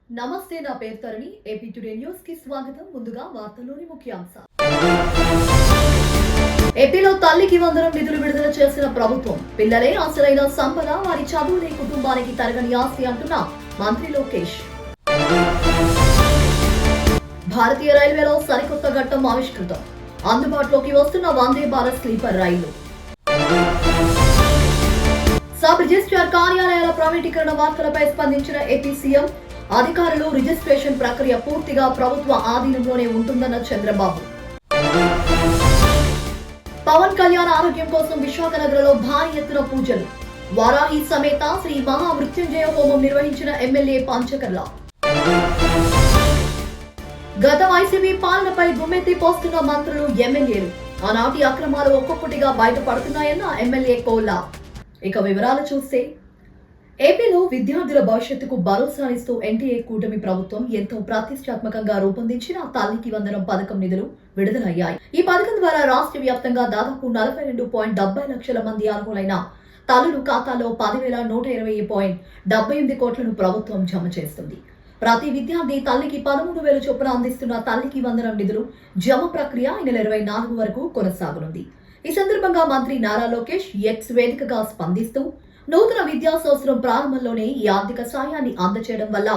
నమస్తే, నా పేరు తరుణి. ఏపీ టుడే న్యూస్ కి స్వాగతం. ముందుగా వార్తల్లోని ముఖ్యాంశాలు. ఏపీలో తల్లికి వందనం నిధులు విడుదల చేసిన ప్రభుత్వం. పిల్లలే అసలైన సంపద, వారి చదువులే కుటుంబానికి తరగని ఆస్తి అంటున్న మంత్రి లోకేష్. భారతీయ రైల్వేలో సరికొత్త ఘట్టం ఆవిష్కృతం. అందుబాటులోకి వస్తున్న వందే భారత్ స్లీపర్ రైళ్లు. సబ్ రిజిస్ట్రార్ కార్యాలయాల ప్రైవేటీకరణ వార్తలపై స్పందించిన ఏపీ సీఎం. అధికారులు రిజిస్ట్రేషన్ ప్రక్రియ పూర్తిగా ప్రభుత్వ ఆధీనంలోనే ఉంటుందన్న చంద్రబాబు. పవన్ కళ్యాణ్ ఆరోగ్యం కోసం విశాఖ నగరంలో భారీ ఎత్తున పూజలు. వారాహి సమేత శ్రీ మహామృత్యుంజయ హోమం నిర్వహించిన ఎమ్మెల్యే పంచకర్ల. గత వైసీపీ పాలనపై దుమ్మెత్తి పోస్తున్న మంత్రులు, ఎమ్మెల్యేలు. ఆనాటి అక్రమాలు ఒక్కొక్కటిగా బయటపడుతున్నాయన్న ఎమ్మెల్యే కోల్లా. ఇక వివరాలు చూస్తే, ఏపీలో విద్యార్థుల భవిష్యత్తుకు భరోసానిస్తూ ఎన్టీఏ కూటమి ప్రభుత్వం ఎంతో ప్రతిష్టాత్మకంగా రూపొందించిన తల్లికి వందనం పథకం నిధులు విడుదలయ్యాయి. ఈ పథకం ద్వారా రాష్ట్ర వ్యాప్తంగా దాదాపు 42.70 లక్షల మంది అర్హులైన తల్లుల ఖాతాలో 10,120.78 కోట్లను ప్రభుత్వం జమ చేస్తుంది. ప్రతి విద్యార్థి తల్లికి 13,000 చొప్పున అందిస్తున్న తల్లికి వందనం నిధులు జమ ప్రక్రియ ఈ నెల 24 వరకు కొనసాగనుంది. ఈ సందర్భంగా మంత్రి నారా లోకేష్ ఎక్స్ వేదికగా స్పందిస్తూ, నూతన విద్యా సంవత్సరం ప్రారంభంలోనే ఈ ఆర్థిక సాయాన్ని అందచేయడం వల్ల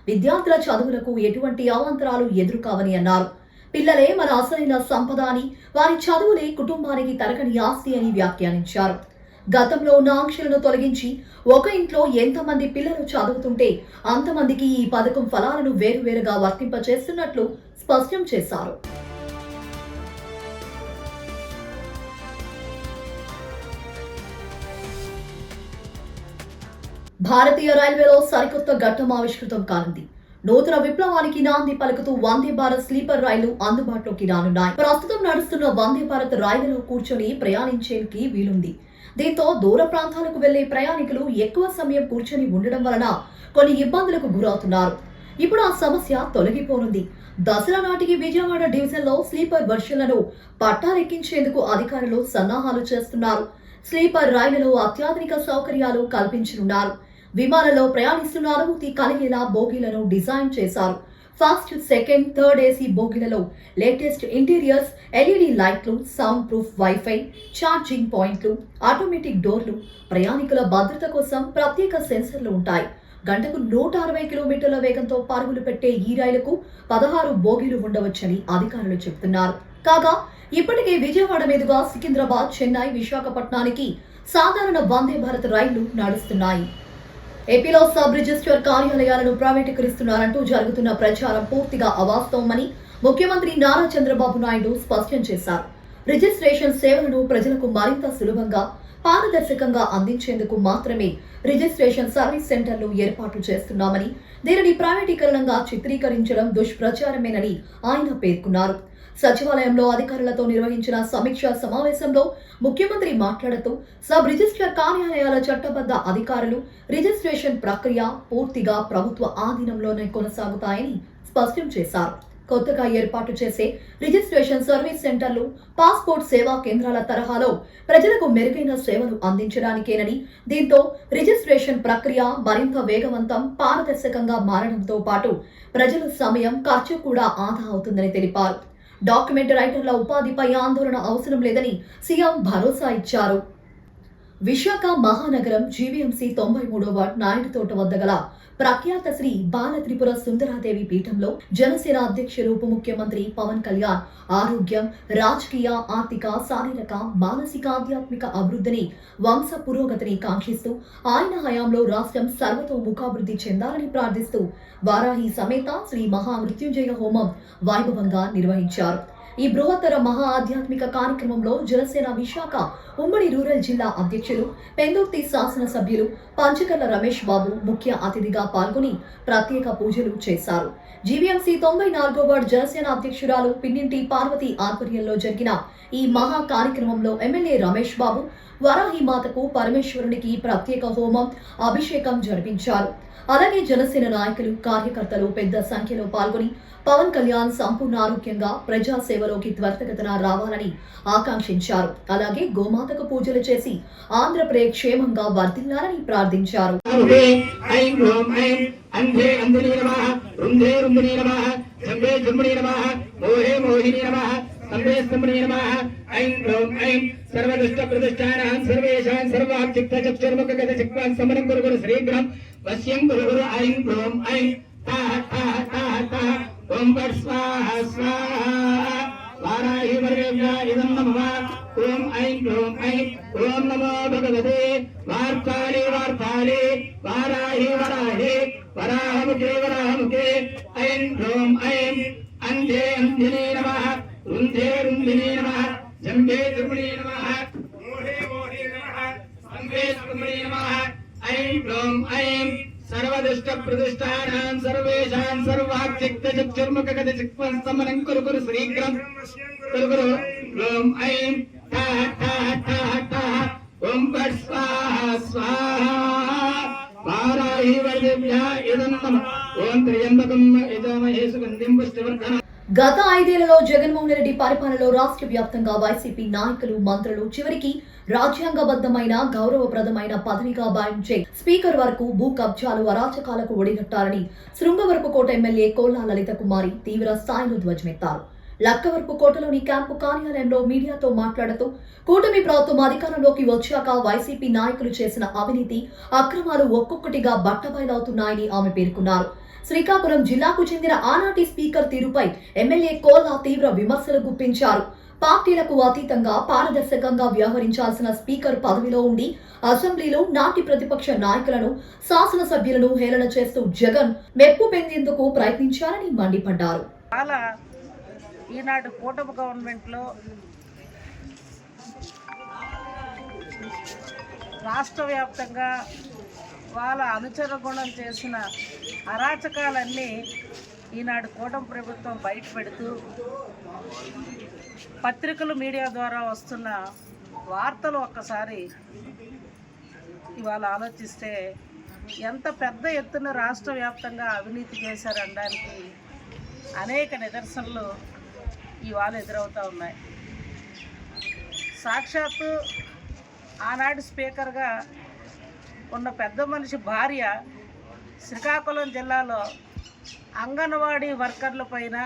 విద్యార్థుల చదువులకు ఎటువంటి అవాంతరాలు ఎదురుకావని అన్నారు. పిల్లలే మన అసలైన సంపద అని, వారి చదువులే కుటుంబానికి తరగని ఆస్తి అని వ్యాఖ్యానించారు. గతంలో ఉన్న ఆంక్షలను తొలగించి ఒక ఇంట్లో ఎంతమంది పిల్లలు చదువుతుంటే అంతమందికి ఈ పథకం ఫలాలను వేరువేరుగా వర్తింపచేస్తున్నట్లు స్పష్టం చేశారు. భారతీయ రైల్వేలో సరికొత్త ఘట్టం ఆవిష్కృతం కానుంది. నూతన విప్లవానికి నాంది పలుకుతూ వందే భారత్ స్లీపర్ రైళ్లు అందుబాటులోకి రానున్నాయి. ప్రస్తుతం నడుస్తున్న వందే భారత్ రైలులో కూర్చొని ప్రయాణించేందుకు వీలుంది. దీంతో దూర ప్రాంతాలకు వెళ్లే ప్రయాణికులు ఎక్కువ సమయం కూర్చొని ఉండడం వలన కొన్ని ఇబ్బందులకు గురవుతున్నారు. ఇప్పుడు ఆ సమస్య తొలగిపోనుంది. దసరా నాటికి విజయవాడ డివిజన్లో స్లీపర్ వర్షన్లను పట్టాలెక్కించేందుకు అధికారులు సన్నాహాలు చేస్తున్నారు. స్లీపర్ రైళ్లలో అత్యాధునిక సౌకర్యాలు కల్పించనున్నారు. విమానంలో ప్రయాణిస్తున్న అనుభూతి కలిగేలా బోగీలను డిజైన్ చేశారు. ఫస్ట్, సెకండ్, థర్డ్ ఏసీ బోగీలలో లేటెస్ట్ ఇంటీరియర్స్, ఎల్ఈడీ లైట్లు, సౌండ్ ప్రూఫ్ వైఫై, ఛార్జింగ్ పాయింట్లు, ఆటోమేటిక్ డోర్లు, ప్రయాణికుల భద్రత కోసం ప్రత్యేక సెన్సర్లు ఉంటాయి. గంటకు 160 కిలోమీటర్ల వేగంతో పరుగులు పెట్టే ఈ రైలుకు 16 బోగీలు ఉండవచ్చని అధికారులు చెబుతున్నారు. కాగా ఇప్పటికే విజయవాడ మీదుగా సికింద్రాబాద్, చెన్నై, విశాఖపట్నానికి సాధారణ వందే భారత్ రైళ్లు నడుస్తున్నాయి. ఏపీలో సబ్ రిజిస్ట్రార్ కార్యాలయాలను ప్రైవేటీకరిస్తున్నారంటూ జరుగుతున్న ప్రచారం పూర్తిగా అవాస్తవమని ముఖ్యమంత్రి నారా చంద్రబాబు నాయుడు స్పష్టం చేశారు. రిజిస్ట్రేషన్ సేవలను ప్రజలకు మరింత సులభంగా, పారదర్శకంగా అందించేందుకు మాత్రమే రిజిస్ట్రేషన్ సర్వీస్ సెంటర్లు ఏర్పాటు చేస్తున్నామని, దీనిని ప్రైవేటీకరణంగా చిత్రీకరించడం దుష్ప్రచారమేనని ఆయన పేర్కొన్నారు. సచివాలయంలో అధికారులతో నిర్వహించిన సమీక్షా సమావేశంలో ముఖ్యమంత్రి మాట్లాడుతూ, సబ్ రిజిస్ట్రార్ కార్యాలయాల చట్టబద్ధ అధికారులు, రిజిస్ట్రేషన్ ప్రక్రియ పూర్తిగా ప్రభుత్వ ఆధీనంలోనే కొనసాగుతాయని స్పష్టం చేశారు. కొత్తగా ఏర్పాటు చేసే రిజిస్ట్రేషన్ సర్వీస్ సెంటర్లు పాస్పోర్ట్ సేవా కేంద్రాల తరహాలో ప్రజలకు మెరుగైన సేవలు అందించడానికేనని, దీంతో రిజిస్ట్రేషన్ ప్రక్రియ మరింత వేగవంతం, పారదర్శకంగా మారడంతో పాటు ప్రజల సమయం, ఖర్చు కూడా ఆదా అవుతుందని తెలిపారు. డాక్యుమెంట్ రైటర్ల ఉపాధిపై ఆందోళన అవసరం లేదని సీఎం భరోసా ఇచ్చారు. విశాఖ మహానగరం జీవీఎంసీ 93వ వార్డ్ నాయుడు తోట వద్ద గల ప్రఖ్యాత శ్రీ బాల త్రిపుర సుందరాదేవి పీఠంలో జనసేన అధ్యక్షులు, ఉప ముఖ్యమంత్రి పవన్ కళ్యాణ్ ఆరోగ్యం, రాజకీయ, ఆర్థిక, శారీరక, మానసిక, ఆధ్యాత్మిక అభివృద్ధిని, వంశ పురోగతిని కాంక్షిస్తూ ఆయన హయాంలో రాష్ట్రం సర్వతోముఖాభివృద్ధి చెందాలని ప్రార్థిస్తూ వారాహి సమేత శ్రీ మహామృత్యుంజయ హోమం వైభవంగా నిర్వహించారు. ఈ బృహత్తర మహా ఆధ్యాత్మిక కార్యక్రమంలో జనసేన విశాఖ ఉమ్మడి రూరల్ జిల్లా అధ్యక్షులు, పెందుర్తి శాసనసభ్యులు పంచకర్ల రమేష్ బాబు ముఖ్య అతిథిగా పాల్గొని ప్రత్యేక పూజలు చేశారు. జీవీఎంసీ 94వ వార్డు జనసేన అధ్యక్షురాలు పిన్నింటి పార్వతి ఆధ్వర్యంలో జరిగిన ఈ మహా కార్యక్రమంలో ఎమ్మెల్యే రమేష్ బాబు, వరాహి మాతకు పరమేశ్వరునికి ప్రత్యేక హోమం, అభిషేకం జరిపించారు. అలాగే జనసేన నాయకులు, కార్యకర్తలు పెద్ద సంఖ్యలో పాల్గొని పవన్ కళ్యాణ్ సంపూర్ణ ఆరోగ్యంగా ప్రజాసేవలోకి త్వరితగతిన రావాలని ఆకాంక్షించారు. అలాగే గోమాతకు పూజలు చేసి ఆంధ్రప్రదేశ్ క్షేమంగా వర్ధిల్లాలని ప్రార్థించారు. सर्वदुष्ट प्रतिष्ठानां सर्वेषां सर्वाचित्त चक्षुर्मुख गत चिक्वान् समनं गुरु गुरु श्रीग्रहं वश्यं गुरु गुरु ऐं ग्रों ऐं ताः ताः ताः ताः ॐ वट् स्वाहा स्वाहा वाराहि वर्गेभ्यः इदं नमः ॐ ऐं ग्रों ऐं ॐ नमो भगवते वार्ताले वार्ताले वाराहि वराहे वराहमुखे वराहमुखे ऐं ग्रों ऐं अन्धे अन्धिने नमः रुन्धे रुन्धिने नमः जम्बे जम्बे नमः मोहे मोहे नमः संबे संबे नमः ऐं ग्रों ऐं सर्वदुष्ट प्रतिष्ठानां सर्वेषां सर्वाचित्त चक्षुर्मुख गत चिक्वं समनं कुरु कुरु श्रीग्रहं कुरु कुरु ग्रों ऐं ताः ताः ताः ताः ॐ वट् स्वाहा स्वाहा वाराहि वर्गेभ्यः इदं नमः ॐ त्र्यम्बकं यजामहे सुगन्धिं पुष्टिवर्धनम्. గత 5 ఏళ్లలో జగన్మోహన్ రెడ్డి పరిపాలనలో రాష్ట్ర వ్యాప్తంగా వైసీపీ నాయకులు, మంత్రులు చివరికి రాజ్యాంగబద్ధమైన గౌరవప్రదమైన పదవిగా భావించే స్పీకర్ వరకు భూ కబ్జాలు, అరాచకాలకు ఒడిగట్టారని శృంగవరపుకోట ఎమ్మెల్యే కోల్లా లలిత కుమారి తీవ్ర స్థాయిలో ధ్వజమెత్తారు. లక్కవరపుకోటలోని క్యాంపు కార్యాలయంలో మీడియాతో మాట్లాడుతూ కూటమి ప్రభుత్వం అధికారంలోకి వచ్చాక వైసీపీ నాయకులు చేసిన అవినీతి, అక్రమాలు ఒక్కొక్కటిగా బట్టబయలవుతున్నాయని ఆమె పేర్కొన్నారు. శ్రీకాకుళం జిల్లాకు చెందిన ఆనాటి స్పీకర్ తీరుపై ఎమ్మెల్యే కోల్లా తీవ్ర విమర్శలు గుప్పించారు. పార్టీలకు అతీతంగా పారదర్శకంగా వ్యవహరించాల్సిన స్పీకర్ పదవిలో ఉండి అసెంబ్లీలో నాటి ప్రతిపక్ష నాయకులను, శాసనసభ్యులను హేళన చేస్తూ జగన్ మెప్పు పొందేందుకు ప్రయత్నించారని మండిపడ్డారు. ఈనాడు కూటమి గవర్నమెంట్లో రాష్ట్ర వ్యాప్తంగా వాళ్ళ అనుచర గుణం చేసిన అరాచకాలన్నీ ఈనాడు కూటమి ప్రభుత్వం బయట పెడుతూ పత్రికలు, మీడియా ద్వారా వస్తున్న వార్తలు ఒక్కసారి ఇవాళ ఆలోచిస్తే ఎంత పెద్ద ఎత్తున రాష్ట్ర వ్యాప్తంగా అవినీతి చేశారనడానికి అనేక నిదర్శనలు ఇవాళ ఎదురవుతూ ఉన్నాయి. సాక్షాత్తు ఆనాడు స్పీకర్గా ఉన్న పెద్ద మనిషి భార్య శ్రీకాకుళం జిల్లాలో అంగన్వాడీ వర్కర్ల పైన,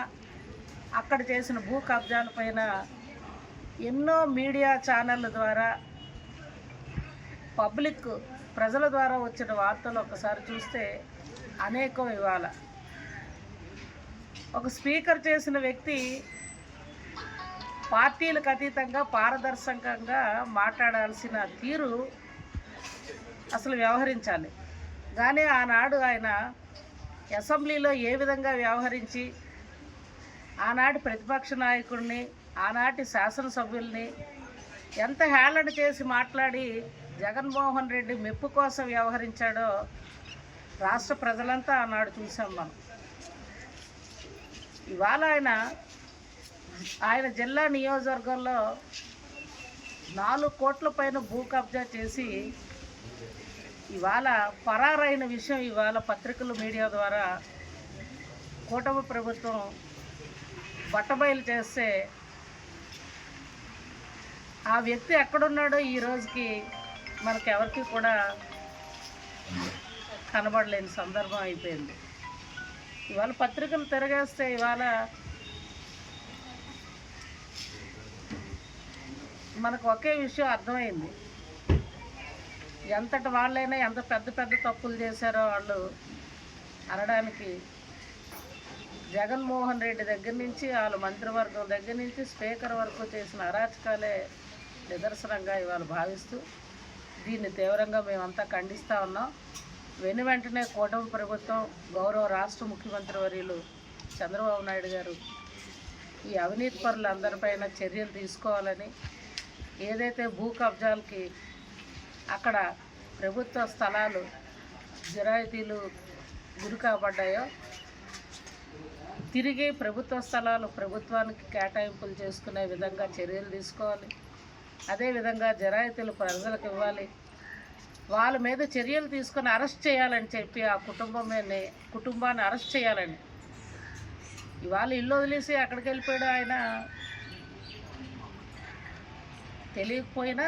అక్కడ చేసిన భూ కబ్జాల పైన ఎన్నో మీడియా ఛానళ్ళ ద్వారా, పబ్లిక్ ప్రజల ద్వారా వచ్చిన వార్తలు ఒకసారి చూస్తే అనేకం. ఇవాళ ఒక స్పీకర్ చేసిన వ్యక్తి పార్టీలకు అతీతంగా పారదర్శకంగా మాట్లాడాల్సిన తీరు అసలు వ్యవహరించాలి. కానీ ఆనాడు ఆయన అసెంబ్లీలో ఏ విధంగా వ్యవహరించి ఆనాటి ప్రతిపక్ష నాయకుడిని, ఆనాటి శాసనసభ్యుల్ని ఎంత హేళన చేసి మాట్లాడి జగన్మోహన్ రెడ్డి మెప్పు కోసం వ్యవహరించాడో రాష్ట్ర ప్రజలంతా ఆనాడు చూసాం మనం. ఇవాళ ఆయన జిల్లా నియోజకవర్గంలో 4 కోట్ల పైన భూ కబ్జా చేసి ఇవాళ పరారైన విషయం ఇవాళ పత్రికలు, మీడియా ద్వారా కూటమి ప్రభుత్వం బట్టబయలు చేస్తే ఆ వ్యక్తి ఎక్కడున్నాడో ఈ రోజుకి మనకెవరికి కూడా కనబడలేని సందర్భం అయిపోయింది. ఇవాళ పత్రికలు తిరగేస్తే ఇవాళ మనకు ఒకే విషయం అర్థమైంది. ఎంతటి వాళ్ళైనా ఎంత పెద్ద పెద్ద తప్పులు చేశారో వాళ్ళు అనడానికి జగన్మోహన్ రెడ్డి దగ్గర నుంచి, వాళ్ళ మంత్రివర్గం దగ్గర నుంచి స్పీకర్ వరకు చేసిన అరాచకాలే నిదర్శనంగా ఇవాళ భావిస్తూ దీన్ని తీవ్రంగా మేమంతా ఖండిస్తూ ఉన్నాం. వెంటనే కూటమి ప్రభుత్వం, గౌరవ రాష్ట్ర ముఖ్యమంత్రి వర్యులు చంద్రబాబు నాయుడు గారు ఈ అవినీతి పరులందరిపైన చర్యలు తీసుకోవాలని, ఏదైతే భూ కబ్జాలకి అక్కడ ప్రభుత్వ స్థలాలు జిరాయితీలు గురి కాబడ్డాయో తిరిగి ప్రభుత్వ స్థలాలు ప్రభుత్వానికి కేటాయింపులు చేసుకునే విధంగా చర్యలు తీసుకోవాలి. అదేవిధంగా జరాయితీలు ప్రజలకు ఇవ్వాలి. వాళ్ళ మీద చర్యలు తీసుకొని అరెస్ట్ చేయాలని చెప్పి ఆ కుటుంబాన్ని అరెస్ట్ చేయాలని. ఇవాళ ఇల్లు వదిలేసి అక్కడికి వెళ్ళిపోయాడు ఆయన, తెలియకపోయినా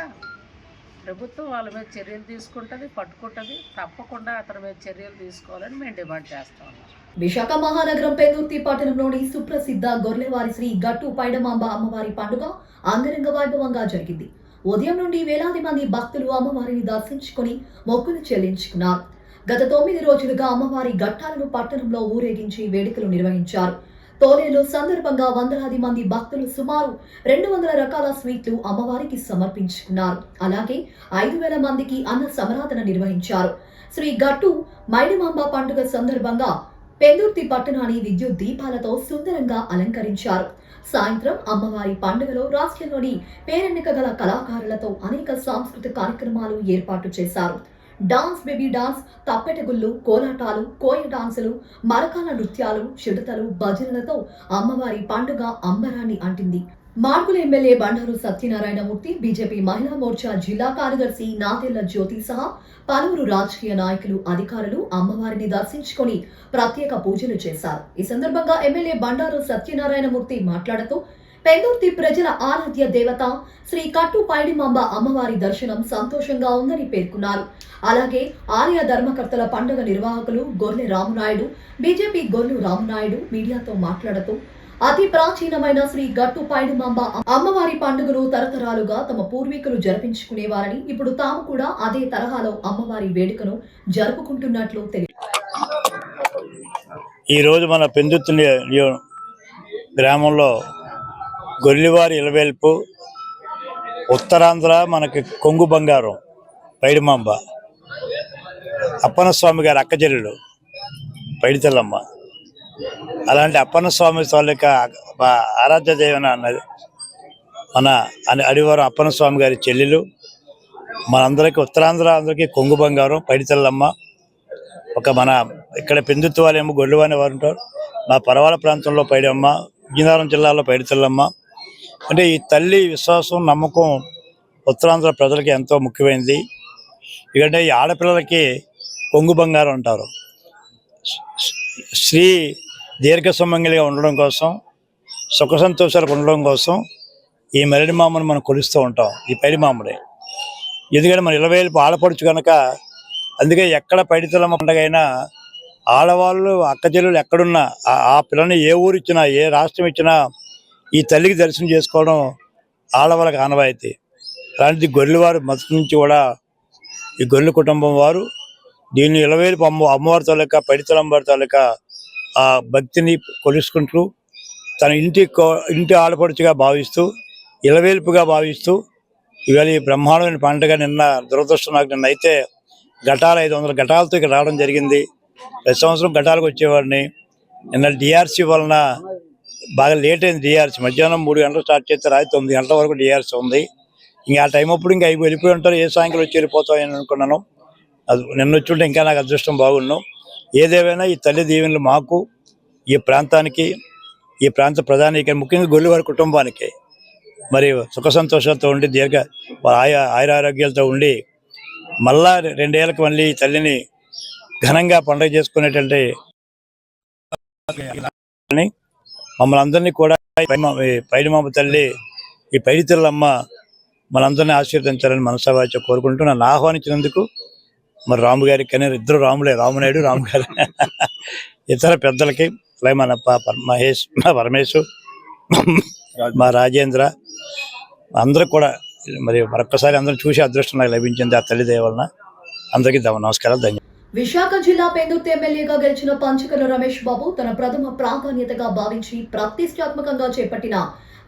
ప్రభుత్వం వాళ్ళ మీద చర్యలు తీసుకుంటుంది, పట్టుకుంటుంది. తప్పకుండా అతని మీద చర్యలు తీసుకోవాలని మేము డిమాండ్ చేస్తా ఉన్నాం. విశాఖ మహానగరం పెందుర్తి పట్టణంలోని సుప్రసిద్ధ గొర్లెవారి శ్రీ గట్టు పైడమాంబ అమ్మవారి పండుగ అంగరంగ వైభవంగా జరిగింది. ఉదయం నుండి వేలాది మంది భక్తులు అమ్మవారిని దర్శించుకుని మొక్కులు చెల్లించుకున్నారు. గత 9 రోజులుగా అమ్మవారి ఘట్టాలను పట్టణంలో ఊరేగించి వేడుకలు నిర్వహించారు. తోలేలో సందర్భంగా వందలాది మంది భక్తులు సుమారు 200 రకాల స్వీట్లు అమ్మవారికి సమర్పించుకున్నారు. అలాగే 5,000 మందికి అన్న సమరాధన నిర్వహించారు. శ్రీ గట్టు మైడమాంబ పండుగ సందర్భంగా పెందుర్తి పట్టణాన్ని విద్యుత్ దీపాలతో సుందరంగా అలంకరించారు. సాయంత్రం అమ్మవారి పండుగలో రాష్ట్రంలోని పేరెన్నిక గల కళాకారులతో అనేక సాంస్కృతిక కార్యక్రమాలు ఏర్పాటు చేశారు. డాన్స్, బేబీ డాన్స్, తప్పెటగుళ్ళు, కోలాటాలు, కోయ డాన్సులు, మరకాల నృత్యాలు, చిడతలు, భజనలతో అమ్మవారి పండుగ అంబరాన్ని అంటింది. మార్కుల ఎమ్మెల్యే బండారు సత్యనారాయణమూర్తి, బీజేపీ మహిళా మోర్చా జిల్లా కార్యదర్శి నాదెళ్ల జ్యోతి సహా పలువురు రాజకీయ నాయకులు, అధికారులు అమ్మవారిని దర్శించుకొని ప్రత్యేక పూజలు చేశారు. ఈ సందర్భంగా ఎమ్మెల్యే బండారు సత్యనారాయణమూర్తి మాట్లాడుతూ పెందుర్తి ప్రజల ఆరాధ్య దేవత శ్రీ కట్టు పైడిమాంబ అమ్మవారి దర్శనం సంతోషంగా ఉందని పేర్కొన్నారు. అలాగే ఆలయ ధర్మకర్తల పండుగ నిర్వాహకులు గొర్లె రామనాయుడు, బీజేపీ గొర్లు రామనాయుడు మీడియాతో మాట్లాడుతూ అతి ప్రాచీనమైన శ్రీ గట్టు పైడిమాంబ అమ్మవారి పండుగను తరతరాలుగా తమ పూర్వీకులు జరిపించుకునేవారని, ఇప్పుడు తాము కూడా అదే తరహాలో అమ్మవారి వేడుకను జరుపుకుంటున్నట్లు తెలిపారు. ఈరోజు మన పెందుర్తి గ్రామంలో గొర్లివారి ఇలవేల్పు, ఉత్తరాంధ్ర మనకి కొంగు బంగారం పైడిమాంబ, అప్పన్నస్వామి గారి అక్కచెల్లెలు పైడితల్లమ్మ. అలాంటి అప్పన్నస్వామి తాలూకా ఆరాధ్య దేవన అన్నది మన అడివారం అప్పన్నస్వామి గారి చెల్లెలు. మనందరికీ ఉత్తరాంధ్ర అందరికీ కొంగు బంగారం పైడితల్లమ్మ. మన ఇక్కడ పెందుర్తి వాళ్ళేమో గొర్రెవాని వారు ఉంటారు. మా పరవాల ప్రాంతంలో పైడమ్మ, విజయనగరం జిల్లాలో పైడితల్లమ్మ. అంటే ఈ తల్లి విశ్వాసం, నమ్మకం ఉత్తరాంధ్ర ప్రజలకి ఎంతో ముఖ్యమైనది. ఎందుకంటే ఈ ఆడపిల్లలకి కొంగు బంగారం అంటారు. స్త్రీ దీర్ఘ సుమంగళిగా ఉండడం కోసం, సుఖ సంతోషాలకు ఉండడం కోసం ఈ మెరడి మామను మనం కొలుస్తూ ఉంటాం, ఈ పైడిమామని. ఎందుకంటే మన ఇలవేల్పు ఆడపడుచు కనుక, అందుకే ఎక్కడ పైడితల్లమ్మ పండుగ అయినా ఆడవాళ్ళు, అక్కచెల్లెలు ఎక్కడున్నా ఆ పిల్లని ఏ ఊరు ఇచ్చినా, ఏ రాష్ట్రం ఇచ్చినా ఈ తల్లికి దర్శనం చేసుకోవడం ఆడవాళ్ళకి ఆనవాయితీ. అలాంటిది గొర్రెవారు మొదటి నుంచి కూడా ఈ గొర్రెల కుటుంబం వారు దీన్ని ఇలవేల్పు అమ్మవారి తాలూకా పైడితల్లమ్మ తాలూకా ఆ భక్తిని కొలుసుకుంటూ తన ఇంటి ఆడపడుచుగా భావిస్తూ, ఇలవేల్పుగా భావిస్తూ ఇవాళ ఈ బ్రహ్మాండమైన పండుగ నిన్న దురదృష్టం నాకు నిన్న అయితే ఘటాలు 500 ఘటాలతో ఇక్కడ రావడం జరిగింది. ప్రతి సంవత్సరం ఘటాలకు వచ్చేవాడిని. నిన్న డిఆర్సీ వలన బాగా లేట్ అయింది. డిఆర్సీ మధ్యాహ్నం 3 గంటలు స్టార్ట్ చేస్తే రాత్రి 9 గంటల వరకు డిఆర్సీ ఉంది. ఇంకా ఆ టైం అప్పుడు ఇంకా వెళ్ళిపోయి ఉంటారు. ఏ సాయంకాలం వచ్చి వెళ్ళిపోతామని అనుకున్నాను. అది నిన్న వచ్చి ఉంటే ఇంకా నాకు అదృష్టం బాగున్నాం. ఏదేమైనా ఈ తల్లి దీవెనలు మాకు, ఈ ప్రాంతానికి, ఈ ప్రాంత ప్రధానికి, ముఖ్యంగా గొర్రెవారి కుటుంబానికి మరి సుఖ సంతోషాలతో ఉండి ఆయురారోగ్యాలతో ఉండి మళ్ళా 2 ఏళ్ళకి మళ్ళీ ఈ తల్లిని ఘనంగా పండుగ చేసుకునేటువంటి మమ్మల్ని అందరినీ కూడా పైడిమాంబ తల్లి, ఈ పైడితల్లమ్మ మనందరినీ ఆశీర్వదించాలని మనసావాచ కోరుకుంటూ నన్ను ఆహ్వానించినందుకు మరి రాము గారికి, కానీ ఇద్దరు రాములే, రామనాయుడు రాము గారు, ఇతర పెద్దలకి, అలాగే మన మహేష్, మా పరమేశ్, మా రాజేంద్ర అందరూ కూడా మరి మరొక్కసారి అందరూ చూసి అదృష్టం నాకు లభించింది ఆ తల్లి దయ వలన. అందరికీ నమస్కారాలు, ధన్యవాదాలు. విశాఖ జిల్లా పెందుర్తి ఎమ్మెల్యేగా గెలిచిన పంచకర్ల రమేష్ బాబు తన ప్రథమ ప్రాధాన్యతగా భావించి ప్రతిష్టాత్మకంగా చేపట్టిన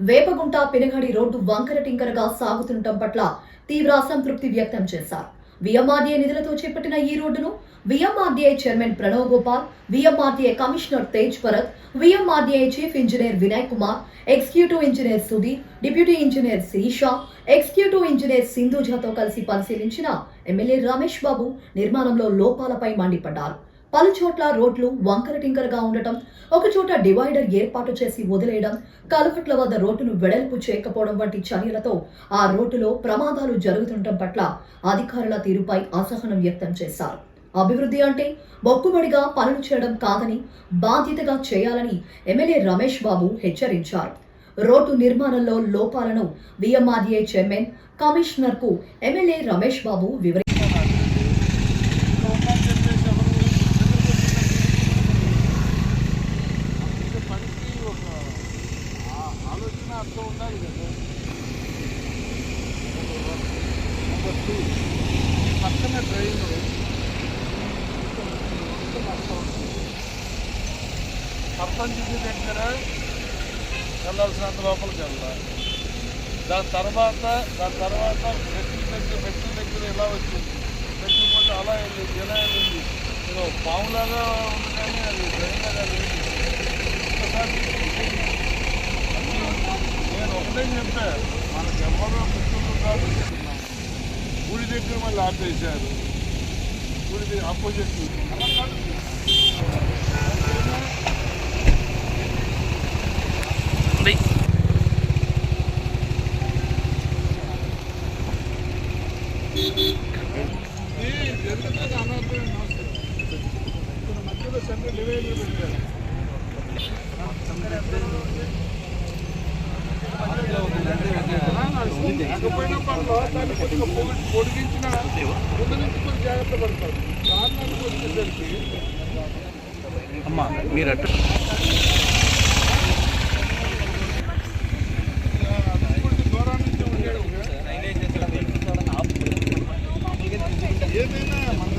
వేపగుంట పినగడి రోడ్డు వంకర టింకరగా సాగుతుండటం పట్ల తీవ్ర అసంతృప్తి వ్యక్తం చేశారు. విఎంఆర్డీఏ నిధులతో చేపట్టిన ఈ రోడ్డును VMRDA chairman Pranav Gopal, VMRDA commissioner Tej Bharat, VMRDA chief engineer Vinay Kumar, executive engineer Sudhir, deputy engineer Sirisha, executive engineer సింధుజాతో కలిసి పరిశీలించిన ఎమ్మెల్యే రమేష్ బాబు నిర్మాణంలో లోపాలపై మండిపడ్డారు. పలు చోట్ల రోడ్లు వంకర టింకరగా ఉండటం, ఒక చోట డివైడర్ ఏర్పాటు చేసి వదిలేయడం, కలవట్ల వద్ద రోడ్డును వెడల్పు చేయకపోవడం వంటి చర్యలతో ఆ రోడ్డులో ప్రమాదాలు జరుగుతుండటం పట్ల అధికారుల తీరుపై అసహనం వ్యక్తం చేశారు. అభివృద్ధి అంటే మొక్కుబడిగా పనులు చేయడం కాదని, బాధ్యతగా చేయాలని ఎమ్మెల్యే రమేష్ బాబు హెచ్చరించారు. రోడ్డు నిర్మాణంలో లోపాలను VMRDA chairman, కమిషనర్కు MLA Ramesh Babu వివరించారు. అర్థం ఉండాలి కదా. పక్కన ట్రైన్ సర్పంచ్ దగ్గర వెళ్ళాల్సినంత లోపలికి వెళ్ళాలి. దాని తర్వాత మెట్ల దగ్గర ఎలా వచ్చింది, మెట్ల పోతే అలా వెళ్ళింది, ఎలా వెళ్ళింది, పాములాగా ఉంది కానీ అది ట్రైన్ లాగా లేదు. నేను ఒకటే చెప్పా, మనకు ఎవరో మిత్రులు కాదు. గుడి దగ్గర మళ్ళీ ఆపేశారు, గుడి ఆపోజిట్ అలా కాదు. ఎందుకంటే అనవసరం ఇక్కడ మధ్యలో సెంట్రల్ డివైడర్ పెట్టారు. లేకపోయినా పనులు దాన్ని కొద్దిగా పొడిగించిన ముందు నుంచి కొంచెం జాగ్రత్త పడతారు. కారణానికి వచ్చేసరికి దూరం నుంచి ఉండేది. ఏదైనా మన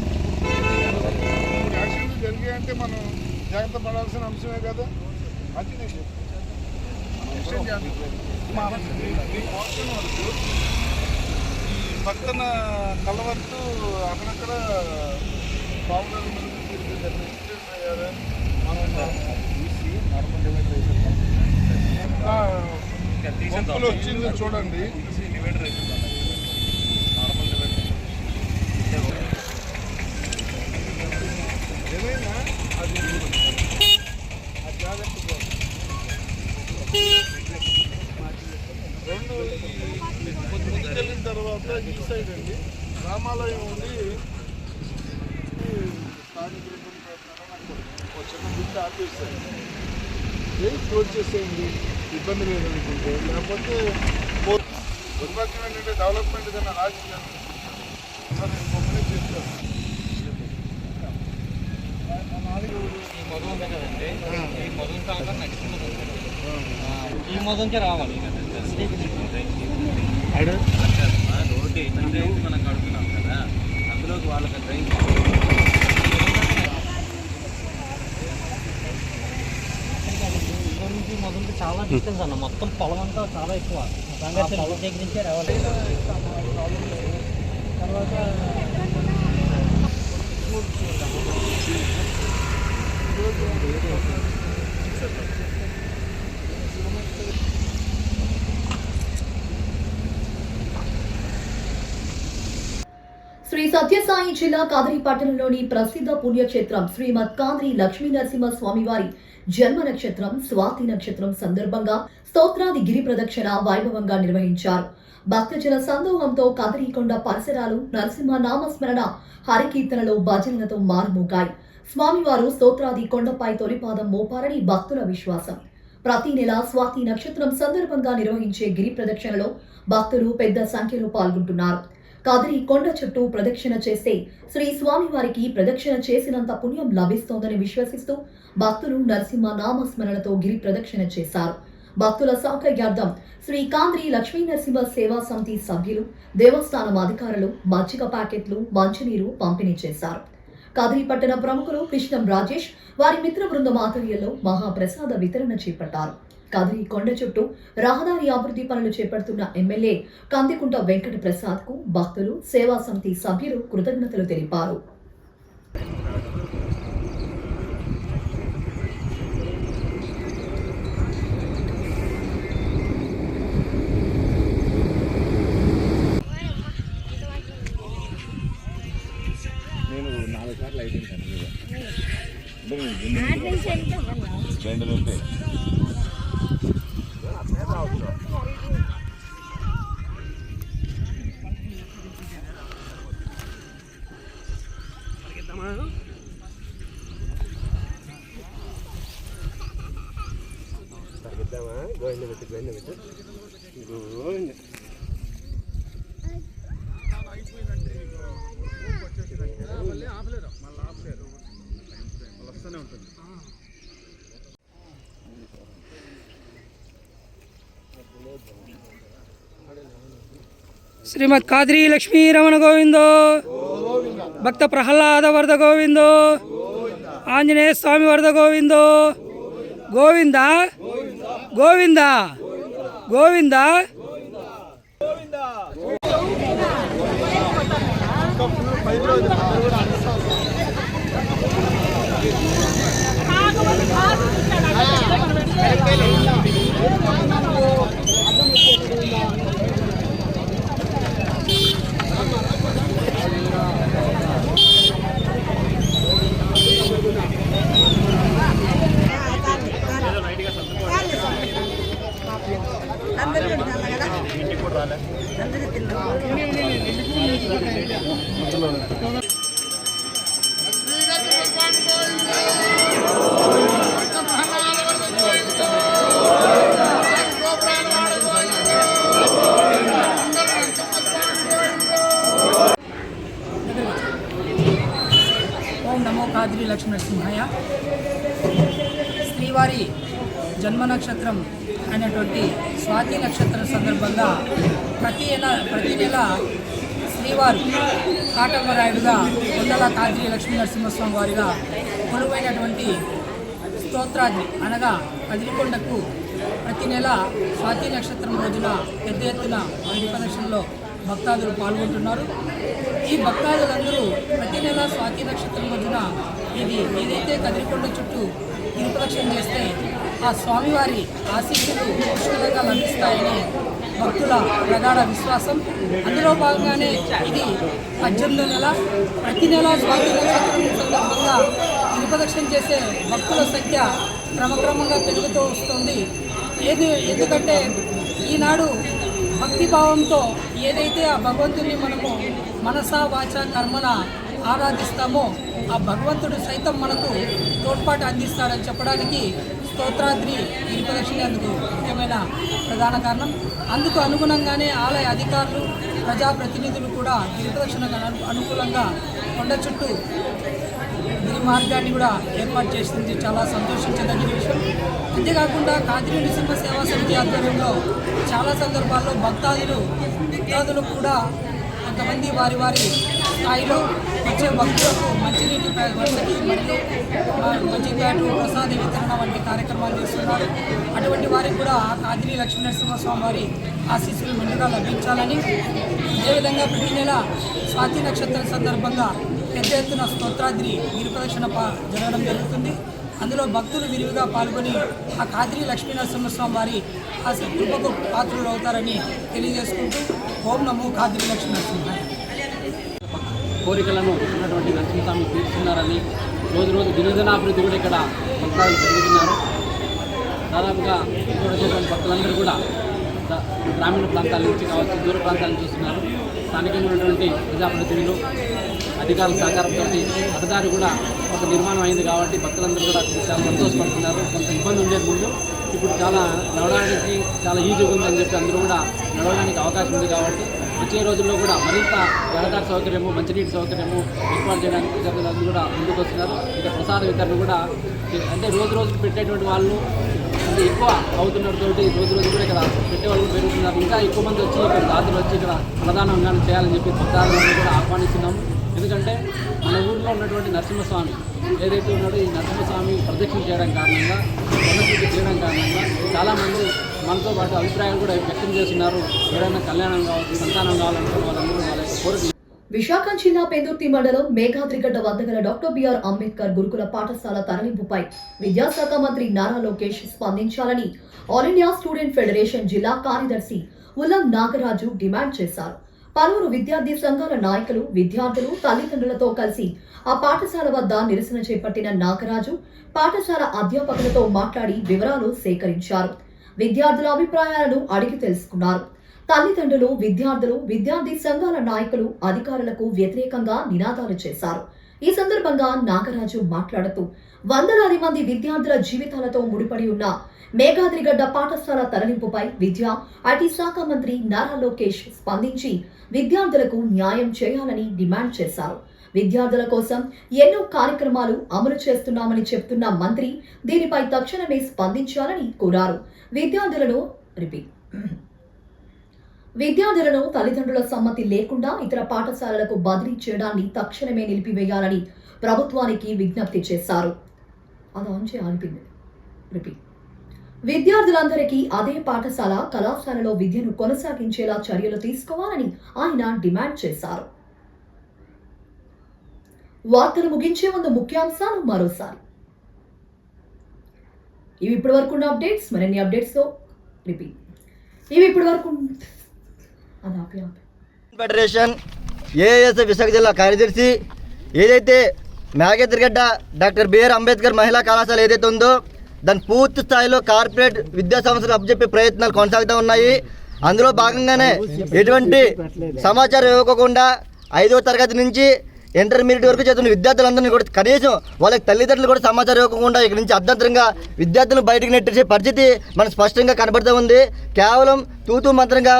యాక్సిడెంట్లు జరిగాయంటే మనం జాగ్రత్త పడాల్సిన అంశమే కదా. అది నేను చెప్తాను. ఈ పక్కన కలవట్టు అక్కడక్కడ పావుల అయ్యారు. మనం వచ్చింది చూడండి. ఏమైనా అది జాగ్రత్త. రెండు వెళ్ళిన తర్వాత ఈ సైడ్ అండి రామాలయం ఉండి చిన్న బిడ్డ ఆపేస్తాయండి. ఏం క్లోజ్ చేసేయండి, ఇబ్బంది లేదనుకుంటే. లేకపోతే దుర్భాగ్యం ఏంటంటే డెవలప్మెంట్ కన్నా రాజకీయం నేను గొప్పనే చేస్తాను. ఈ మొదలుకే రావాలి రోడ్డు ఏంటంటే మనం కడుతున్నాం కదా, అందులోకి వాళ్ళకి ట్రైన్ నుంచి మొదలుకి చాలా డిస్టెన్స్ అన్న. మొత్తం పొలం అంతా చాలా ఎక్కువ. పొలం దగ్గర నుంచే రావాలి. తర్వాత శ్రీ సత్యసాయి జిల్లా కాదరి పట్టణంలోని ప్రసిద్ధ పుణ్యక్షేత్రం శ్రీమద్ కాదరి లక్ష్మీ నరసింహ స్వామివారి జన్మ నక్షత్రం స్వాతి నక్షత్రం సందర్భంగా స్తోత్రాది గిరి ప్రదక్షిణ వైభవంగా నిర్వహించారు. భక్తజన సందోహంతో కదరికొండ పరిసరాలు నరసింహ నామస్మరణ హరికీర్తనలో భజనలతో మారుమోగాయి. స్వామివారు స్తోత్రాది కొండపై తొలిపాదం మోపారని భక్తుల విశ్వాసం. ప్రతి నెల స్వాతి నక్షత్రం సందర్భంగా నిర్వహించే గిరి ప్రదక్షిణలో భక్తులు పెద్ద సంఖ్యలో పాల్గొంటున్నారు. కదిరి కొండ చుట్టూ ప్రదక్షిణ చేస్తే శ్రీ స్వామివారికి ప్రదక్షిణ చేసినంత పుణ్యం లభిస్తోందని విశ్వసిస్తూ భక్తులు నరసింహ నామస్మరణతో గిరి ప్రదక్షిణ చేశారు. భక్తుల సౌకర్యార్థం శ్రీ కాంద్రి లక్ష్మీ నరసింహ సేవా సమితి సభ్యులు, దేవస్థానం అధికారులు మజ్జిగ ప్యాకెట్లు, మంచినీరు పంపిణీ చేశారు. కదిరి పట్టణ ప్రముఖులు కృష్ణం రాజేష్ వారి మిత్ర బృందం ఆధ్వర్యంలో మహాప్రసాద వితరణ చేపట్టారు. కదిరి కొండ చుట్టూ రహదారి అభివృద్ధి పనులు చేపడుతున్న ఎమ్మెల్యే కందికుంట వెంకట ప్రసాద్ కు భక్తులు, సేవా సమితి సభ్యులు కృతజ్ఞతలు తెలిపారు. నేను 4 సార్లు అయిపోయింది. 2 నుండి శ్రీమద్ కాద్రి లక్ష్మీ రమణ గోవిందో, భక్త ప్రహ్లాద వరద గోవిందో, ఆంజనేయ స్వామి వరద గోవిందో, గోవింద గోవింద గోవింద. ఓం నమో కాద్రి లక్ష్మీ నరసింహాయ. శ్రీవారి జన్మ నక్షత్రం అయినటువంటి స్వాతి నక్షత్రం సందర్భంగా ప్రతి నెల శ్రీవారు కాటమరాయుడుగా కొండల కాద్రి లక్ష్మీ నరసింహస్వామి వారిగా కొలువైనటువంటి స్తోత్రాద్రి అనగా కదిరికొండకు ప్రతి నెల స్వాతి నక్షత్రం రోజున పెద్ద ఎత్తున గిరి ప్రదక్షిణలో భక్తాదులు పాల్గొంటున్నారు. ఈ భక్తాదులందరూ ప్రతి నెల స్వాతి నక్షత్రం రోజున ఏదైతే కదిరికొండ చుట్టూ గిరి ప్రదక్షిణ చేస్తే ఆ స్వామివారి ఆశీస్సులు పుష్కలంగా లభిస్తాయని భక్తుల ప్రగాఢ విశ్వాసం. అందులో భాగంగానే ఇది 18వ నెల. ప్రతి నెల స్వాతి నక్షత్రం సందర్భంగా గిరి ప్రదక్షిణ చేసే భక్తుల సంఖ్య క్రమక్రమంగా పెరుగుతూ వస్తుంది. ఎందుకంటే ఈనాడు భక్తిభావంతో ఏదైతే ఆ భగవంతుని మనము మనసా వాచ కర్మన ఆరాధిస్తామో ఆ భగవంతుడు సైతం మనకు తోడ్పాటు అందిస్తాడని చెప్పడానికి స్తోత్రాద్రి గిరి ప్రదక్షిణ అందుకు ముఖ్యమైన ప్రధాన కారణం. అందుకు అనుగుణంగానే ఆలయ అధికారులు, ప్రజాప్రతినిధులు కూడా గిరి ప్రదక్షిణకు అనుకూలంగా కొండ చుట్టూ గిరి మార్గాన్ని కూడా ఏర్పాటు చేసింది చాలా సంతోషించదగిన విషయం. అంతేకాకుండా కాద్రి నృసింహ సేవా సమితి ఆధ్వర్యంలో చాలా సందర్భాల్లో భక్తాదులు కూడా కొంతమంది వారి స్థాయిలో వచ్చే భక్తులకు మంచినీటి వసతి మరియు మంచినీటి ప్రసాద వితరణ వంటి కార్యక్రమాలు చేస్తున్నారు. అటువంటి వారికి కూడా కాద్రి లక్ష్మీ నరసింహస్వామి వారి ఆశీస్సులు మెండుగా లభించాలని, అదేవిధంగా ప్రతి నెల స్వాతి నక్షత్రం సందర్భంగా పెద్ద ఎత్తున స్తోత్రాద్రి గిరి ప్రదక్షిణ జరగడం జరుగుతుంది. అందులో భక్తులు విరివిగా పాల్గొని ఆ కాద్రి లక్ష్మీ నరసింహస్వామి వారి ఆ కృపకు పాత్రులు అవుతారని తెలియజేసుకుంటూ ఓం నమో కాద్రి లక్ష్మీ నరసింహాయ. కోరికలను ఉన్నటువంటి నరసింహస్వామి తీర్చున్నారని రోజు దినదినాభివృద్ధి కూడా ఇక్కడ భక్తులు పెరుగుతున్నారు. దాదాపుగా ఇక్కడ వచ్చేటువంటి భక్తులందరూ కూడా గ్రామీణ ప్రాంతాల నుంచి కావచ్చు, దూర ప్రాంతాల నుంచి చూస్తున్నారు. స్థానికంగా ఉన్నటువంటి ప్రజాప్రతినిధులు, అధికారుల సహకారంతో రహదారి కూడా ఒక నిర్మాణం అయింది కాబట్టి భక్తులందరూ కూడా చాలా సంతోషపడుతున్నారు. కొంత ఇబ్బంది ఉండేది ముందు, ఇప్పుడు చాలా నడవడానికి చాలా ఈజీగా ఉందని చెప్పి అందరూ కూడా నడవడానికి అవకాశం ఉంది. కాబట్టి వచ్చే రోజుల్లో కూడా మరింత రహదారి సౌకర్యము, మంచినీటి సౌకర్యము ఏర్పాటు చేయడానికి ప్రజలందరూ కూడా ముందుకు వస్తున్నారు. ఇక ప్రసాద వితరణ కూడా అంటే రోజు పెట్టేటువంటి వాళ్ళు అంటే ఎక్కువ అవుతున్నతో రోజు కూడా ఇక్కడ పెట్టేవాళ్ళు పెరుగుతున్నారు. ఇంకా ఎక్కువ మంది వచ్చి ఇక్కడ దాతలు వచ్చి ఇక్కడ ప్రధానంగా చేయాలని చెప్పి భక్తాదులను కూడా ఆహ్వానిస్తున్నాము. ఎందుకంటే మన ఊళ్ళో ఉన్నటువంటి నరసింహస్వామి ఏదైతే ఉన్నాడో ఈ నరసింహస్వామి ప్రదక్షిణ చేయడం కారణంగా, కొనపూజ చేయడం కారణంగా చాలామంది మనతో పాటు అభిప్రాయాలు కూడా వ్యక్తం చేస్తున్నారు. ఎవరైనా కళ్యాణం కావచ్చు, సంతానం కావాలనుకున్న వాళ్ళందరూ వాళ్ళ యొక్క కోరికలు. విశాఖ జిల్లా పెందుర్తి మండలం మేఘాద్రిగడ్డ వద్ద గల డాక్టర్ బిఆర్ అంబేద్కర్ గురుకుల పాఠశాల తరలింపుపై విద్యాశాఖ మంత్రి నారా లోకేష్ స్పందించాలని ఆల్ ఇండియా స్టూడెంట్ ఫెడరేషన్ జిల్లా కార్యదర్శి ఉల్లం నాగరాజు డిమాండ్ చేశారు. పలువురు విద్యార్థి సంఘాల నాయకులు, విద్యార్థులు, తల్లిదండ్రులతో కలిసి ఆ పాఠశాల వద్ద నిరసన చేపట్టిన నాగరాజు పాఠశాల అధ్యాపకులతో మాట్లాడి వివరాలు సేకరించారు. విద్యార్థుల అభిప్రాయాలను అడిగి తెలుసుకున్నారు. తల్లిదండ్రులు, విద్యార్థులు, విద్యార్థి సంఘాల నాయకులు అధికారులకు వ్యతిరేకంగా నినాదాలు చేశారు. ఈ సందర్భంగా నాగరాజు మాట్లాడుతూ వందలాది మంది విద్యార్థుల జీవితాలతో ముడిపడి ఉన్న మేఘాద్రిగడ్డ పాఠశాల తరలింపుపై విద్యా, ఐటీ శాఖ మంత్రి నారా లోకేష్ స్పందించి విద్యార్థులకు న్యాయం చేయాలని డిమాండ్ చేశారు. విద్యార్థుల కోసం ఎన్నో కార్యక్రమాలు అమలు చేస్తున్నామని చెప్తున్న మంత్రి దీనిపై తక్షణమే స్పందించాలని కోరారు. విద్యార్థులను తల్లిదండ్రుల సమ్మతి లేకుండా ఇతర పాఠశాలలకు బదిలీ చేయడాన్ని తక్షణమే నిలిపివేయాలని ప్రభుత్వానికి విజ్ఞప్తి చేశారు. విద్యార్థులందరికీ అదే పాఠశాల, కళాశాలలో విద్యను కొనసాగించేలా చర్యలు తీసుకోవాలని ఆయన డిమాండ్ చేశారు. వార్తలు ముగించే ముందు ముఖ్యాంశాలు మరోసారి. ఇవి ఇప్పటి వరకు ఉన్న అప్డేట్స్. మరిన్ని అప్డేట్స్ తో ఇవి ఇప్పటి వరకు ఫెడరేషన్ ఏఎస్ఎఫ్ విశాఖ జిల్లా కార్యదర్శి ఏదైతే మేఘాద్రిగడ్డ డాక్టర్ బిఆర్ అంబేద్కర్ మహిళా కళాశాల ఏదైతే ఉందో దాని పూర్తి స్థాయిలో కార్పొరేట్ విద్యా సంస్థలు అప్పచెప్పే ప్రయత్నాలు కొనసాగుతూ ఉన్నాయి. అందులో భాగంగానే ఎటువంటి సమాచారం ఇవ్వకుండా 5వ తరగతి నుంచి ఇంటర్మీడియట్ వరకు చదువుతున్న విద్యార్థులందరినీ కూడా కనీసం వాళ్ళకి తల్లిదండ్రులు కూడా సమాచారం ఇవ్వకుండా ఇక్కడ నుంచి అర్ధంతరంగా విద్యార్థులను బయటకు నెట్టేసే పరిస్థితి మనకు స్పష్టంగా కనబడుతూ ఉంది. కేవలం తూతూ మంత్రంగా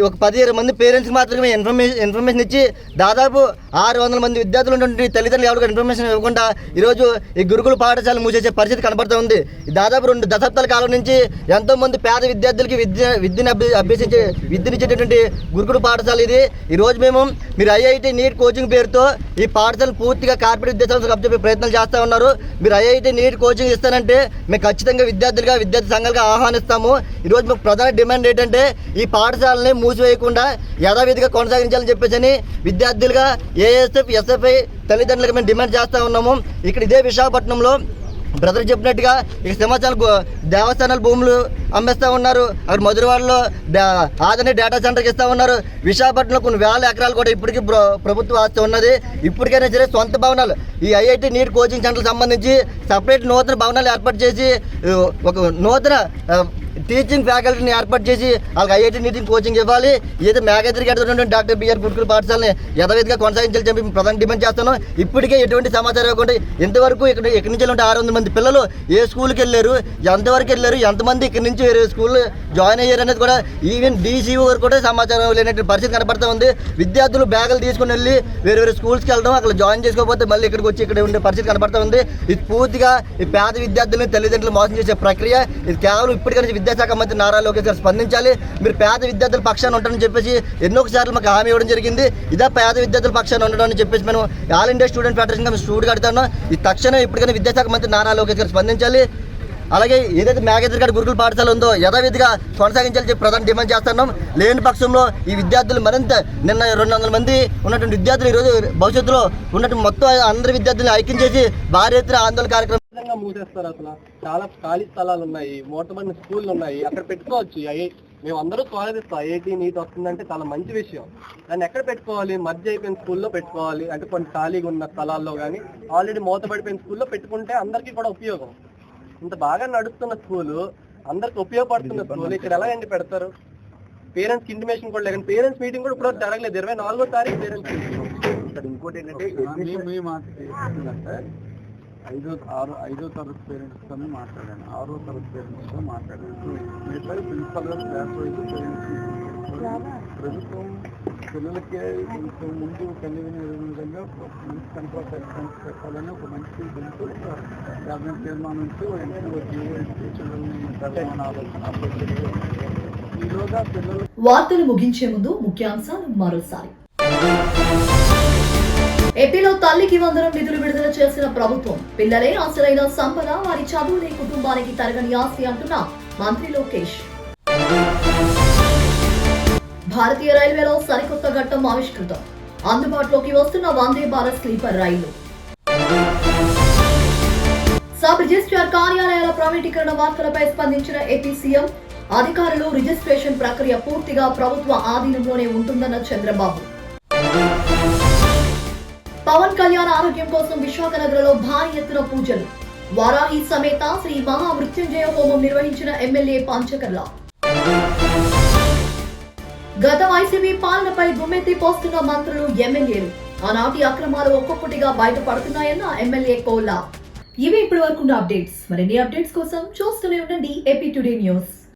ఒక 17 మంది పేరెంట్స్కి మాత్రమే ఇన్ఫర్మేషన్ ఇచ్చి దాదాపు 600 మంది విద్యార్థులు ఉన్నటువంటి తల్లిదండ్రులు ఎవరికి ఇన్ఫర్మేషన్ ఇవ్వకుండా ఈరోజు ఈ గురుకుల పాఠశాల మూసేసే పరిస్థితి కనబడుతూ ఉంది. దాదాపు 2 దశాబ్దాల కాలం నుంచి ఎంతోమంది పేద విద్యార్థులకి విద్యనిచ్చేటటువంటి గురుకుల పాఠశాల ఇది. ఈరోజు మీరు ఐఐటి నీట్ కోచింగ్ పేరుతో ఈ పాఠశాల పూర్తిగా కార్పొరేట్ విద్యా సంస్థలు అప్పచెప్పే ప్రయత్నాలు చేస్తూ ఉన్నారు. మీరు ఐఐటి నీట్ కోచింగ్ ఇస్తానంటే మేము ఖచ్చితంగా విద్యార్థి సంఘాలుగా ఆహ్వానిస్తాము. ఈరోజు మాకు ప్రధాన డిమాండ్ ఏంటంటే ఈ పాఠశాలని మూసివేయకుండా యథావిధిగా కొనసాగించాలని చెప్పేసి విద్యార్థులుగా ఏఎస్ఎఫ్, ఎస్ఎఫ్ఐ తల్లిదండ్రులకు మేము డిమాండ్ చేస్తూ ఉన్నాము. ఇక్కడ ఇదే విశాఖపట్నంలో బ్రదర్ చెప్పినట్టుగా ఇక సింహాచలం దేవస్థానాల భూములు అమ్మేస్తూ ఉన్నారు. అక్కడ మధురవాడలో ఆదరణ డేటా సెంటర్కి ఇస్తూ ఉన్నారు. విశాఖపట్నంలో కొన్ని వేల ఎకరాలు కూడా ఇప్పటికీ ప్రభుత్వ ఆస్తి ఉన్నది. ఇప్పటికైనా సరే సొంత భవనాలు ఈ ఐఐటి నీట్ కోచింగ్ సెంటర్కి సంబంధించి సపరేట్ నూతన భవనాలు ఏర్పాటు చేసి ఒక నూతన టీచింగ్ ఫ్యాకల్టీని ఏర్పాటు చేసి వాళ్ళకి ఐఐటి నీట్ కోచింగ్ ఇవ్వాలి. ఏదైతే మేఘాద్రిగడ్డ డాక్టర్ బిఆర్ గురుకుల పాఠశాలని యథావిధిగా కొనసాగించాలని చెప్పి ప్రధాన డిమాండ్ చేస్తాను. ఇప్పటికే ఎటువంటి సమాచారం ఇవ్వకుండా ఇంతవరకు ఇక్కడి నుంచి 600 మంది పిల్లలు ఏ స్కూల్కి వెళ్ళారు, ఎంతవరకు వెళ్ళారు, ఎంతమంది ఇక్కడి నుంచి వేరే స్కూల్ జాయిన్ అయ్యారు అనేది కూడా ఈవెన్ డీసీఓ వరకు కూడా సమాచారం లేనటువంటి పరిస్థితి కనపడుతూ ఉంది. విద్యార్థులు బ్యాగులు తీసుకుని వెళ్ళి వేరే స్కూల్స్కి వెళ్ళడం, అక్కడ జాయిన్ చేసుకోకపోతే మళ్ళీ ఇక్కడికి వచ్చి ఇక్కడ ఉండే పరిస్థితి కనపడుతూ ఉంది. ఇది పూర్తిగా ఈ పేద విద్యార్థులని తల్లిదండ్రులు మోసం చేసే ప్రక్రియ. ఇది కేవలం ఇప్పటికీ విద్యాశాఖ మంత్రి నారా లోకేష్ గారు స్పందించాలి. మీరు పేద విద్యార్థుల పక్షాన ఉంటారని చెప్పేసి ఎన్నోసార్లు మాకు హామీ ఇవ్వడం జరిగింది. ఇదే పేద విద్యార్థుల పక్షాన ఉండడం అని చెప్పేసి మేము ఆల్ ఇండియా స్టూడెంట్ ఫెడరేషన్ మేము స్టూడెంట్ కడతాను. ఈ తక్షణం ఇప్పటికైనా విద్యాశాఖ మంత్రి నారా లోకేష్ గారు స్పందించాలి. అలాగే ఏదైతే మేఘాద్రిగడ్డ గురుకుల పాఠశాల ఉందో యథావిధిగా కొనసాగించాలని చెప్పి ప్రధాన డిమాండ్ చేస్తున్నాం. లేని పక్షంలో ఈ విద్యార్థులు మరింత నిన్న 200 మంది ఉన్నటువంటి విద్యార్థులు ఈరోజు భవిష్యత్తులో ఉన్నటువంటి మొత్తం అందరి విద్యార్థులను ఐక్యం చేసి భారీ ఎత్తున ఆందోళన కార్యక్రమం మూసేస్తారు. అసలు చాలా ఖాళీ స్థలాలు ఉన్నాయి, మూతబడిన స్కూళ్ళు ఉన్నాయి, అక్కడ పెట్టుకోవచ్చు. మేము అందరూ స్వాగతిస్తాం. ఐఐటి నీట్ వస్తుందంటే చాలా మంచి విషయం. దాన్ని ఎక్కడ పెట్టుకోవాలి? మధ్య అయిపోయిన స్కూల్లో పెట్టుకోవాలి. అంటే కొన్ని ఖాళీగా ఉన్న స్థలాల్లో కానీ ఆల్రెడీ మూతపడిపోయిన స్కూల్లో పెట్టుకుంటే అందరికీ కూడా ఉపయోగం. ఇంత బాగా నడుస్తున్న స్కూలు, అందరికి ఉపయోగపడుతున్న స్కూల్ ఇక్కడ ఎలా అండి పెడతారు? పేరెంట్స్కి ఇంటిమేషన్ కూడా లేక పేరెంట్స్ మీటింగ్ కూడా ఇప్పుడు జరగలేదు. 24వ తారీఖు పేరెంట్స్ మీటింగ్. ఇంకోటి ఏంటంటే 5వ తరగతి పేరెంట్స్తో మాట్లాడాను, 6వ తరగతి పేరెంట్స్తో మాట్లాడాను. మిగతా ప్రిన్సిపల్ గారు క్లాస్ వైజ్ పేరెంట్స్ ప్రభుత్వం పిల్లలకి కొంచెం ముందు కలిగిన విధంగా కంట్రోల్ సెక్షన్స్ పెట్టాలని ఒక మంచి దీంతో క్యాబినెట్ తీర్మానం ఇచ్చి పిల్లల్ని ఆలోచన ఈలోగా పిల్లలు. వార్తలు ముగించే ముందు ముఖ్యాంశాలు మరోసారి. ఏపీలో తల్లికి వందనం నిధులు విడుదల చేసిన ప్రభుత్వం. పిల్లలే అసలైన సంపద, వారి చదువులే కుటుంబానికి తరగని ఆస్తి అంటున్న మంత్రి లోకేష్. భారతీయ రైల్వేలో సరికొత్త ఘట్టం ఆవిష్కృతం. అందుబాటులోకి వస్తున్న వందే భారత్ స్లీపర్ రైళ్లు. సబ్ రిజిస్ట్రార్ కార్యాలయాల ప్రైవేటీకరణ వార్తలపై స్పందించిన ఏపీ సీఎం. అధికారులు రిజిస్ట్రేషన్ ప్రక్రియ పూర్తిగా ప్రభుత్వ ఆధీనంలోనే ఉంటుందన్న చంద్రబాబు. పవన్ కళ్యాణ్ ఆరోగ్యం కోసం విశాఖ నగరంలో భారీ ఎత్తున పూజలు. వారాహి సమేత శ్రీ మహామృత్యుంజయ హోమం నిర్వహించిన ఎమ్మెల్యే పంచకర్ల. గత వైసీపీ పాలనపై దుమ్మెత్తి పోస్తున్న మంత్రులు, ఎమ్మెల్యేలు. ఆనాటి అక్రమాలు ఒక్కొక్కటిగా బయటపడుతున్నాయన్న ఎమ్మెల్యే కోలా. ఇవి ఇప్పటి వరకు అప్డేట్స్. మరిన్ని అప్డేట్స్ కోసం చూస్తూనే ఉండండి ఏపీ టుడే న్యూస్.